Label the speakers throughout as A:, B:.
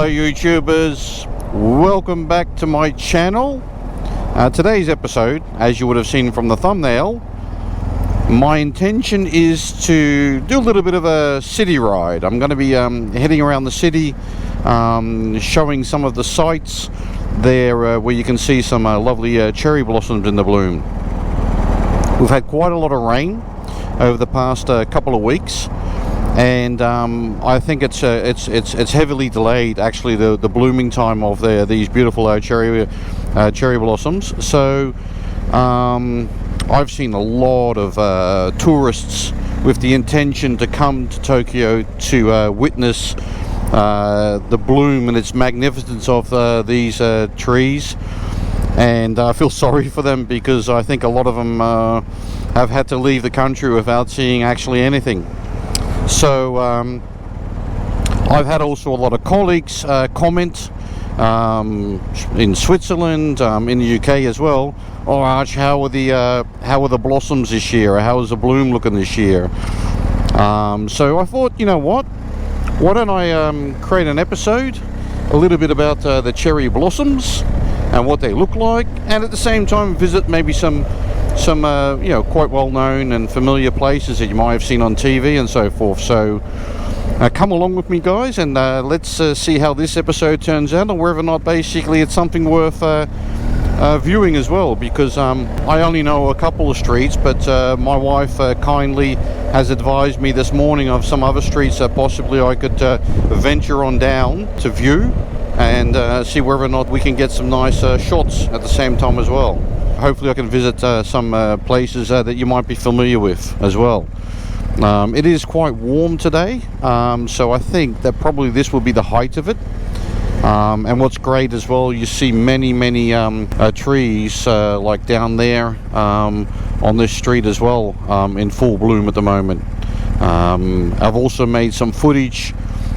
A: Hello YouTubers, welcome back to my channel. Today's episode, as you would have seen from the thumbnail, my intention is to do a little bit of a city ride. I'm going to be heading around the city, showing some of the sights there where you can see some lovely cherry blossoms in the bloom. We've had quite a lot of rain over the past couple of weeks, and I think it's heavily delayed actually the blooming time of these beautiful cherry blossoms. So I've seen a lot of tourists with the intention to come to Tokyo to witness the bloom and its magnificence of these trees, and I feel sorry for them because I think a lot of them have had to leave the country without seeing actually anything. So I've had also a lot of colleagues comment in Switzerland, in the UK as well. Oh, Arch, how are the blossoms this year? Or how is the bloom looking this year? So I thought, you know what? Why don't I create an episode, a little bit about the cherry blossoms and what they look like, and at the same time visit maybe some quite well-known and familiar places that you might have seen on TV and so forth. So come along with me, guys, and let's see how this episode turns out, and whether or not basically it's something worth viewing as well, because I only know a couple of streets, but my wife kindly has advised me this morning of some other streets that possibly I could venture on down to view and see whether or not we can get some nice shots at the same time as well. Hopefully I can visit some places that you might be familiar with as well. It is quite warm today, so I think that probably this will be the height of it. And what's great as well, you see many trees like down there on this street as well, in full bloom at the moment. I've also made some footage.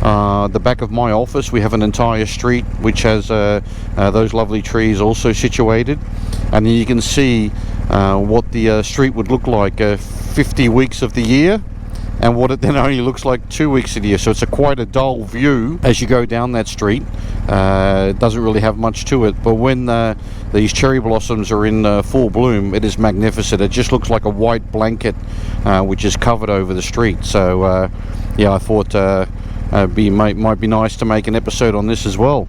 A: The back of my office, we have an entire street which has those lovely trees also situated, and then you can see what the street would look like 50 weeks of the year, and what it then only looks like 2 weeks of the year. So it's quite a dull view as you go down that street. It doesn't really have much to it, but when these cherry blossoms are in full bloom, it is magnificent. It just looks like a white blanket which is covered over the street. So yeah, I thought might be nice to make an episode on this as well.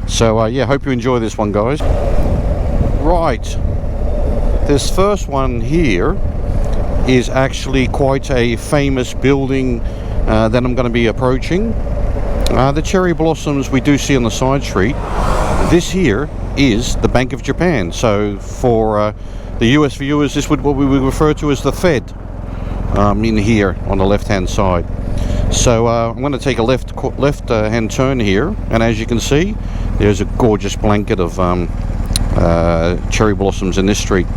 A: So yeah, hope you enjoy this one, guys. Right, this first one here is actually quite a famous building that I'm going to be approaching. The cherry blossoms we do see on the side street. This here is the Bank of Japan. So for the US viewers, this would what we would refer to as the Fed in here on the left hand side. So I'm going to take a left hand turn here, and as you can see, there's a gorgeous blanket of cherry blossoms in this street.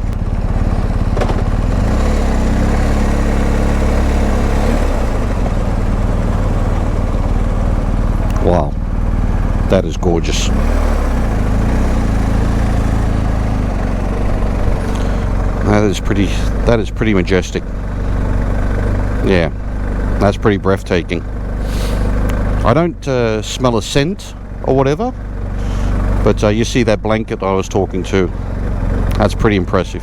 A: Wow, that is gorgeous. That is pretty majestic. Yeah, that's pretty breathtaking. I don't smell a scent or whatever, but you see that blanket I was talking to. That's pretty impressive.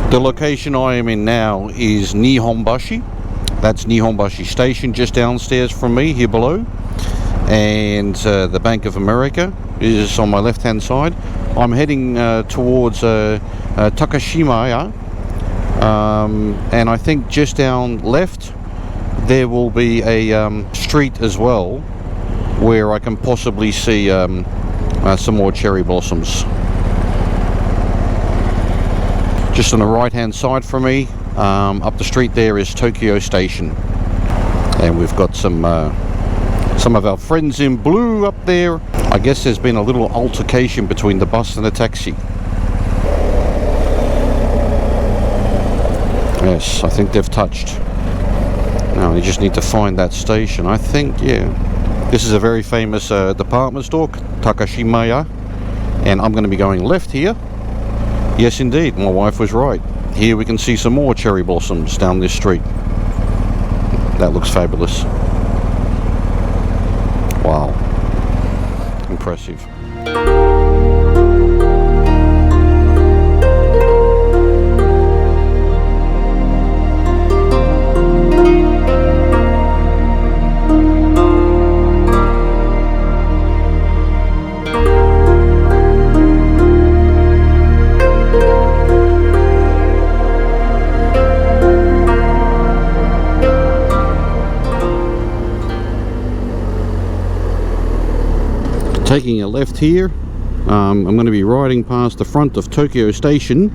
A: The location I am in now is Nihonbashi. That's Nihonbashi Station just downstairs from me here below, and the Bank of America is on my left hand side. I'm heading towards Takashimaya, and I think just down left there will be a street as well where I can possibly see some more cherry blossoms. Just on the right hand side from me, up the street there is Tokyo Station, and we've got some of our friends in blue up there. I guess there's been a little altercation between the bus and the taxi. Yes, I think they've touched. Now we just need to find that station. I think, yeah, this is a very famous department store, Takashimaya, and I'm going to be going left here. Yes, indeed, my wife was right. Here we can see some more cherry blossoms down this street. That looks fabulous. Wow, impressive. Taking a left here, I'm going to be riding past the front of Tokyo Station.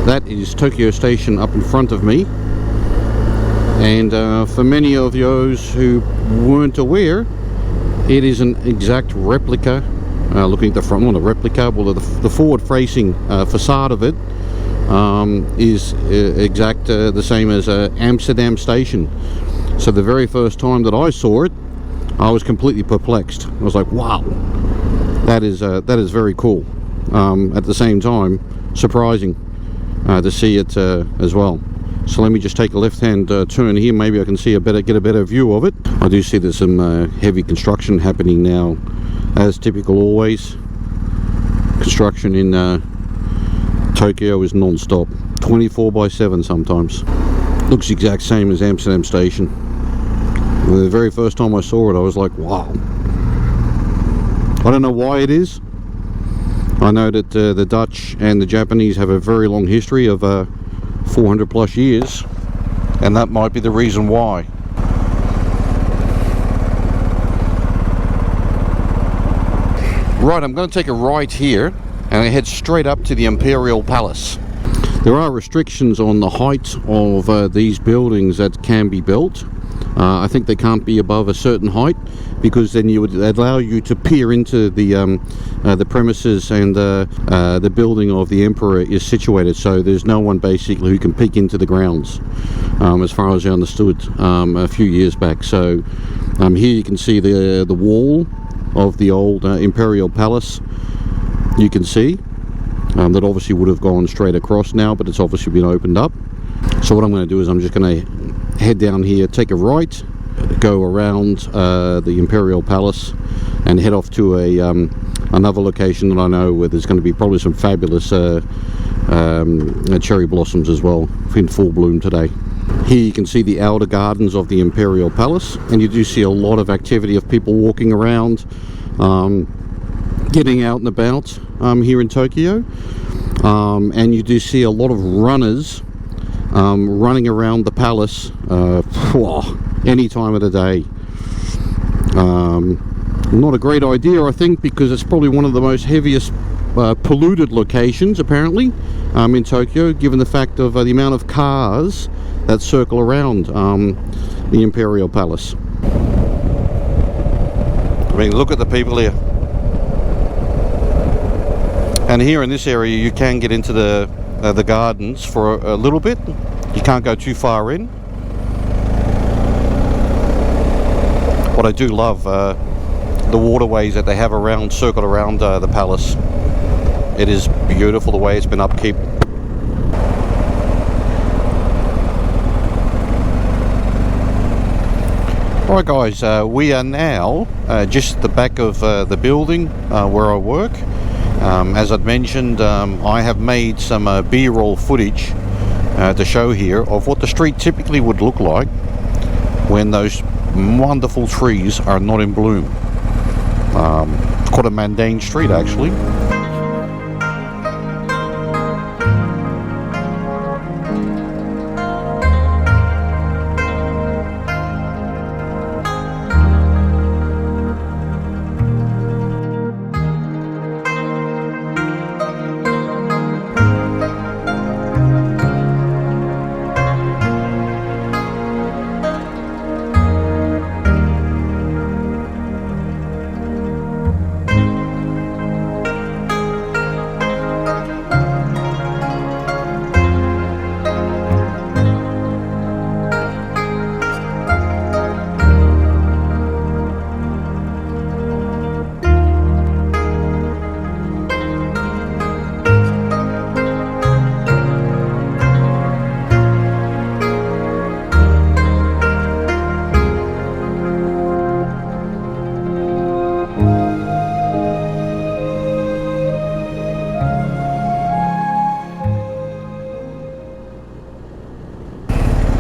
A: That is Tokyo Station up in front of me, and for many of those who weren't aware, it is an exact replica, looking at the front, not a replica, well the forward-facing facade of it is exact the same as Amsterdam Station. So the very first time that I saw it, I was completely perplexed. I was like, wow, that is very cool. At the same time, surprising to see it as well. So let me just take a left-hand turn here. Maybe I can see get a better view of it. I do see there's some heavy construction happening now, as typical always. Construction in Tokyo is non-stop, 24/7 sometimes. Looks the exact same as Amsterdam Station. The very first time I saw it, I was like, wow. I don't know why it is. I know that the Dutch and the Japanese have a very long history of 400 plus years, and that might be the reason why. Right, I'm going to take a right here and head straight up to the Imperial Palace. There are restrictions on the height of these buildings that can be built. I think they can't be above a certain height, because then you would allow you to peer into the premises and the building of the emperor is situated. So there's no one basically who can peek into the grounds, as far as I understood a few years back. So here you can see the wall of the old Imperial Palace. You can see that obviously would have gone straight across now, but it's obviously been opened up. So what I'm going to do is I'm just going to head down here, take a right, go around the Imperial Palace, and head off to another location that I know where there's going to be probably some fabulous cherry blossoms as well, in full bloom today. Here you can see the outer gardens of the Imperial Palace, and you do see a lot of activity of people walking around, getting out and about here in Tokyo, and you do see a lot of runners running around the palace any time of the day. Not a great idea, I think, because it's probably one of the most heaviest polluted locations apparently in Tokyo, given the fact of the amount of cars that circle around the Imperial Palace. I mean, look at the people here. And here in this area you can get into the gardens for a little bit. You can't go too far in. What I do love, the waterways that they have circled around the palace. It is beautiful the way it's been upkeep. Alright guys, we are now just at the back of the building where I work. As I'd mentioned, I have made some B-roll footage to show here of what the street typically would look like when those wonderful trees are not in bloom. It's quite a mundane street actually.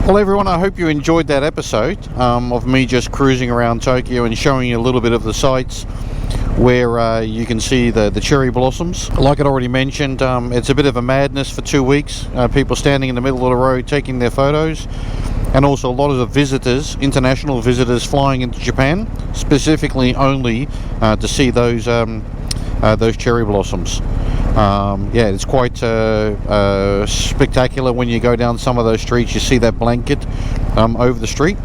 A: Well, everyone, I hope you enjoyed that episode of me just cruising around Tokyo and showing you a little bit of the sights where you can see the cherry blossoms. Like I'd already mentioned, it's a bit of a madness for 2 weeks. People standing in the middle of the road taking their photos, and also a lot of the visitors, international visitors, flying into Japan specifically only to see those cherry blossoms. Yeah, it's quite spectacular when you go down some of those streets. You see that blanket over the street.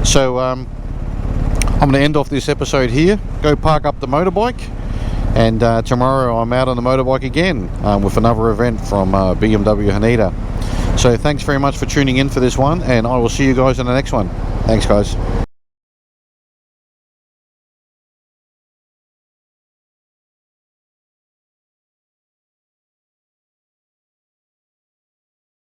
A: So I'm going to end off this episode here, go park up the motorbike, and tomorrow I'm out on the motorbike again with another event from BMW Haneda. So thanks very much for tuning in for this one, and I will see you guys in the next one. Thanks, guys.